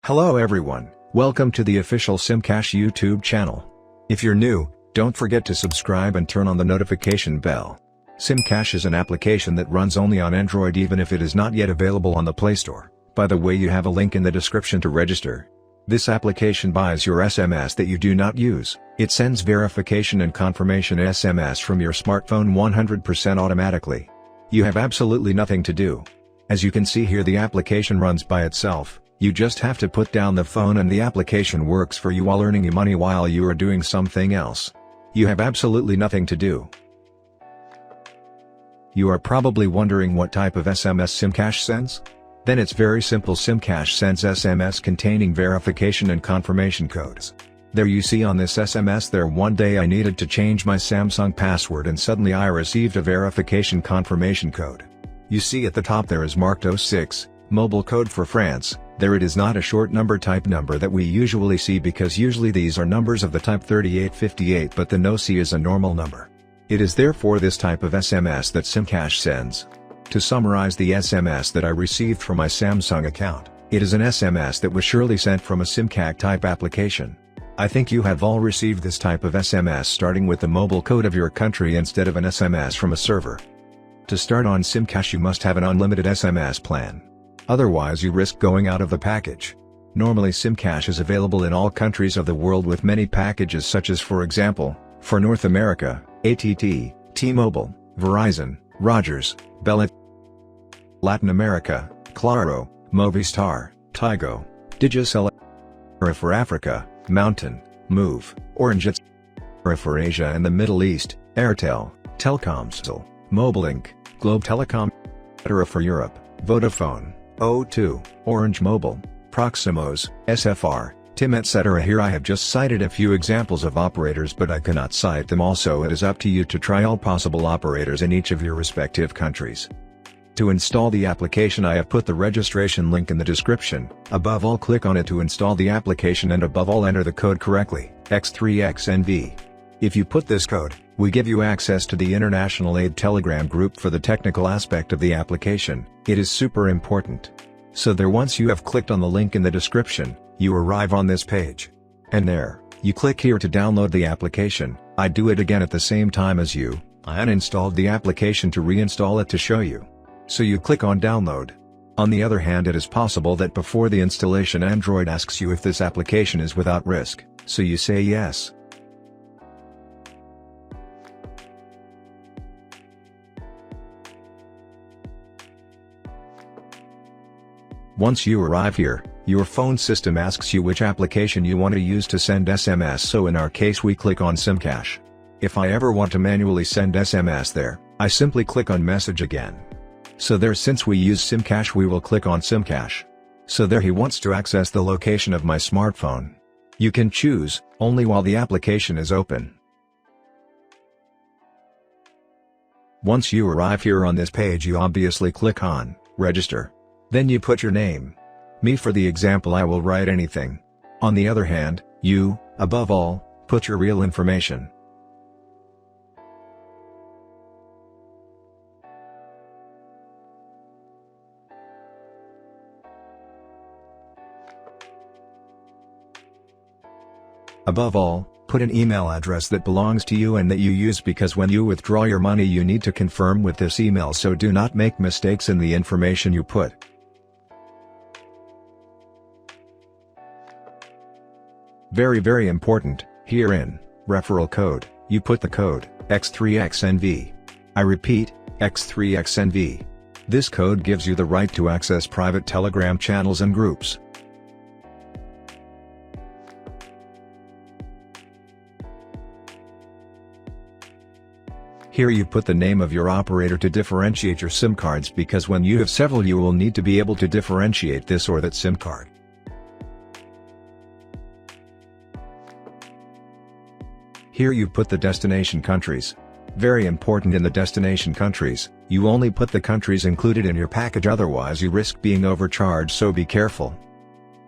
Hello everyone, welcome to the official Simcash YouTube channel. If you're new, don't forget to subscribe and turn on the notification bell. Simcash is an application that runs only on Android even if it is not yet available on the Play Store. By the way, you have a link in the description to register. This application buys your SMS that you do not use. It sends verification and confirmation SMS from your smartphone 100% automatically. You have absolutely nothing to do. As you can see here, the application runs by itself. You just have to put down the phone and the application works for you while earning you money while you are doing something else. You have absolutely nothing to do. You are probably wondering what type of SMS Simcash sends? Then it's very simple. Simcash sends SMS containing verification and confirmation codes. There you see on this SMS there, one day I needed to change my Samsung password and suddenly I received a verification confirmation code. You see at the top there is marked 06, mobile code for France. There it is, not a short number type number that we usually see, because usually these are numbers of the type 3858, but the no C is a normal number. It is therefore this type of SMS that Simcash sends. To summarize the SMS that I received from my Samsung account, it is an SMS that was surely sent from a Simcash type application. I think you have all received this type of SMS starting with the mobile code of your country instead of an SMS from a server. To start on Simcash you must have an unlimited SMS plan. Otherwise you risk going out of the package. Normally Simcash is available in all countries of the world with many packages, such as, for example, for North America, AT&T, T-Mobile, Verizon, Rogers, Bell. Latin America, Claro, Movistar, Tigo, Digicel. For Africa, Mountain, Move, Orange. For Asia and the Middle East, Airtel, Telkomsel, Mobilink, Globe Telecom. For Europe, Vodafone, O2, Orange Mobile, Proximos, SFR, TIM, etc. Here I have just cited a few examples of operators, but I cannot cite them all, so it is up to you to try all possible operators in each of your respective countries. To install the application, I have put the registration link in the description. Above all, click on it to install the application, and above all enter the code correctly, X3XNV. If you put this code, we give you access to the International Aid Telegram group for the technical aspect of the application. It is super important. So there, once you have clicked on the link in the description, you arrive on this page. And there, you click here to download the application. I do it again at the same time as you. I uninstalled the application to reinstall it to show you. So you click on download. On the other hand, it is possible that before the installation Android asks you if this application is without risk, so you say yes. Once you arrive here, your phone system asks you which application you want to use to send SMS, so in our case we click on Simcash. If I ever want to manually send SMS there, I simply click on message again. So there, since we use Simcash, we will click on Simcash. So there, he wants to access the location of my smartphone. You can choose, only while the application is open. Once you arrive here on this page, you obviously click on register. Then you put your name. Me, for the example, I will write anything. On the other hand, you, above all, put your real information. Above all, put an email address that belongs to you and that you use, because when you withdraw your money you need to confirm with this email, so do not make mistakes in the information you put. Very important, here in Referral Code, you put the code X3XNV. I repeat, X3XNV. This code gives you the right to access private Telegram channels and groups. Here you put the name of your operator to differentiate your SIM cards, because when you have several you will need to be able to differentiate this or that SIM card. Here you put the destination countries. Very important, in the destination countries, you only put the countries included in your package, otherwise you risk being overcharged, so be careful.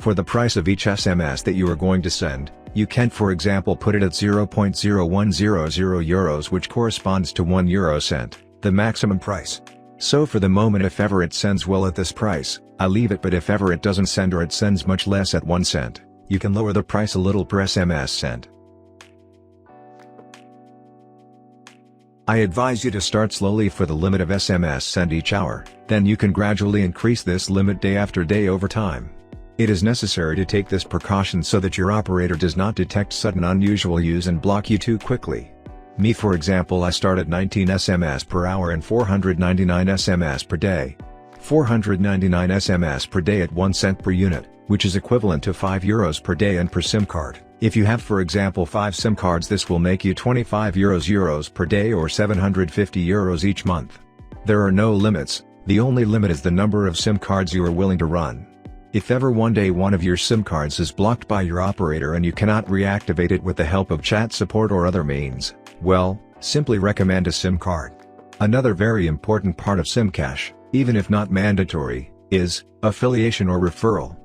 For the price of each SMS that you are going to send, you can, for example, put it at 0.0100 euros, which corresponds to 1 euro cent, the maximum price. So for the moment, if ever it sends well at this price, I leave it, but if ever it doesn't send or it sends much less at 1 cent, you can lower the price a little per SMS sent. I advise you to start slowly for the limit of SMS sent each hour, then you can gradually increase this limit day after day over time. It is necessary to take this precaution so that your operator does not detect sudden unusual use and block you too quickly. Me, for example, I start at 19 SMS per hour and 499 SMS per day. 499 SMS per day at 1 cent per unit, which is equivalent to €5 per day and per SIM card. If you have, for example, 5 SIM cards, this will make you €25 per day or €750 each month. There are no limits, the only limit is the number of SIM cards you are willing to run. If ever one day one of your SIM cards is blocked by your operator and you cannot reactivate it with the help of chat support or other means, well, simply recommend a SIM card. Another very important part of Simcash, even if not mandatory, is affiliation or referral,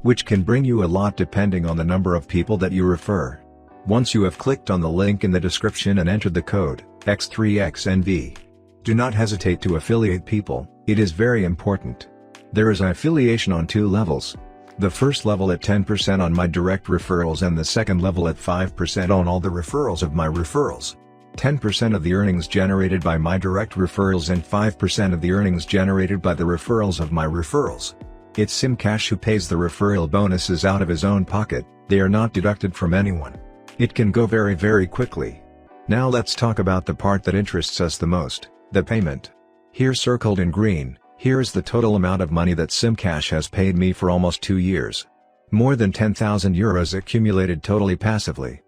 which can bring you a lot depending on the number of people that you refer. Once you have clicked on the link in the description and entered the code, X3XNV, do not hesitate to affiliate people, it is very important. There is an affiliation on 2 levels. The first level at 10% on my direct referrals and the second level at 5% on all the referrals of my referrals. 10% of the earnings generated by my direct referrals and 5% of the earnings generated by the referrals of my referrals. It's Simcash who pays the referral bonuses out of his own pocket, they are not deducted from anyone. It can go very quickly. Now let's talk about the part that interests us the most, the payment. Here circled in green, here is the total amount of money that Simcash has paid me for almost 2 years. More than €10,000 accumulated totally passively.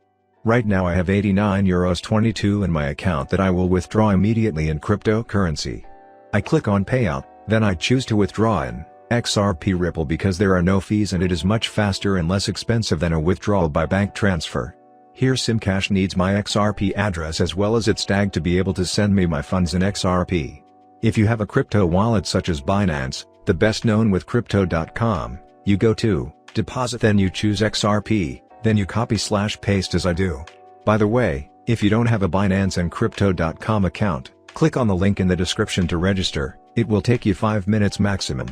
Right now I have €89.22 in my account that I will withdraw immediately in cryptocurrency. I click on payout, then I choose to withdraw in XRP Ripple because there are no fees and it is much faster and less expensive than a withdrawal by bank transfer. Here Simcash needs my XRP address as well as its tag to be able to send me my funds in XRP. If you have a crypto wallet such as Binance, the best known with Crypto.com, you go to deposit, then you choose XRP, then you copy/paste as I do. By the way, if you don't have a Binance and Crypto.com account, click on the link in the description to register, it will take you 5 minutes maximum.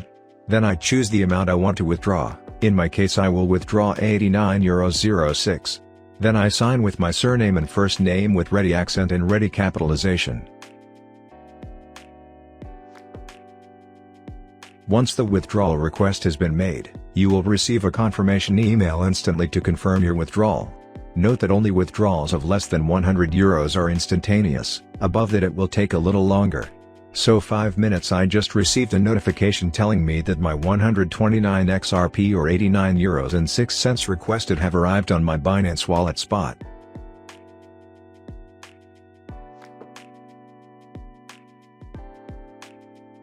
Then I choose the amount I want to withdraw, in my case I will withdraw €89.06. Then I sign with my surname and first name with ready accent and ready capitalization. Once the withdrawal request has been made, you will receive a confirmation email instantly to confirm your withdrawal. Note that only withdrawals of less than €100 are instantaneous, above that it will take a little longer. So 5 minutes I just received a notification telling me that my 129 XRP or €89.06 requested have arrived on my Binance wallet spot.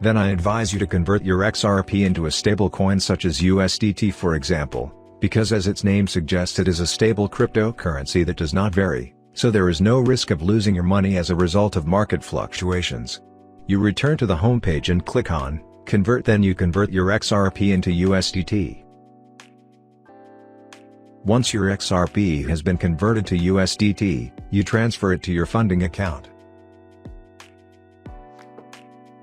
Then I advise you to convert your XRP into a stable coin such as USDT for example, because as its name suggests it is a stable cryptocurrency that does not vary, so there is no risk of losing your money as a result of market fluctuations. You return to the home page and click on Convert, then you convert your XRP into USDT. Once your XRP has been converted to USDT, you transfer it to your funding account.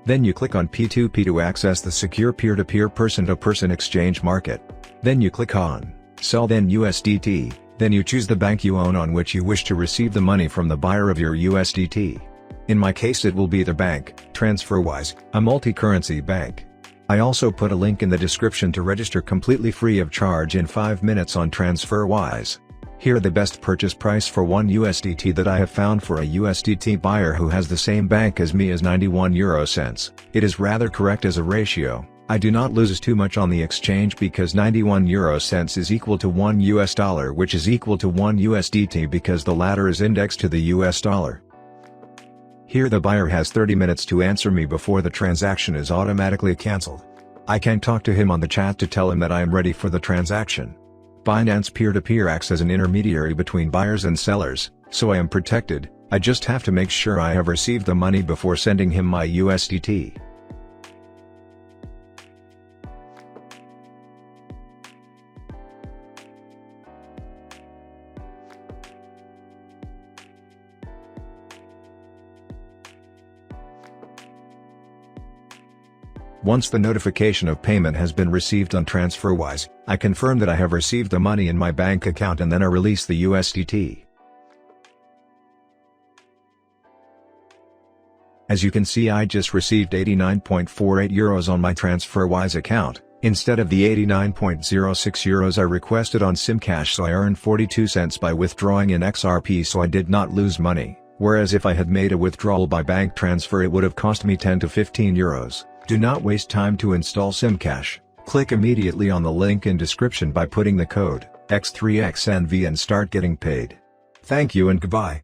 Then you click on P2P to access the secure peer-to-peer person-to-person exchange market. Then you click on Sell then USDT, then you choose the bank you own on which you wish to receive the money from the buyer of your USDT. In my case it will be the bank, TransferWise, a multi-currency bank. I also put a link in the description to register completely free of charge in 5 minutes on TransferWise. Here the best purchase price for 1 USDT that I have found for a USDT buyer who has the same bank as me is 91 euro cents. It is rather correct as a ratio. I do not lose too much on the exchange because 91 euro cents is equal to $1 which is equal to 1 USDT because the latter is indexed to the US dollar. Here the buyer has 30 minutes to answer me before the transaction is automatically cancelled. I can talk to him on the chat to tell him that I am ready for the transaction. Binance peer-to-peer acts as an intermediary between buyers and sellers, so I am protected. I just have to make sure I have received the money before sending him my USDT. Once the notification of payment has been received on TransferWise, I confirm that I have received the money in my bank account and then I release the USDT. As you can see, I just received 89.48 euros on my TransferWise account, instead of the 89.06 euros I requested on Simcash, so I earned 42 cents by withdrawing in XRP, so I did not lose money, whereas if I had made a withdrawal by bank transfer it would have cost me 10 to 15 euros. Do not waste time to install Simcash. Click immediately on the link in description by putting the code X3XNV and start getting paid. Thank you and goodbye.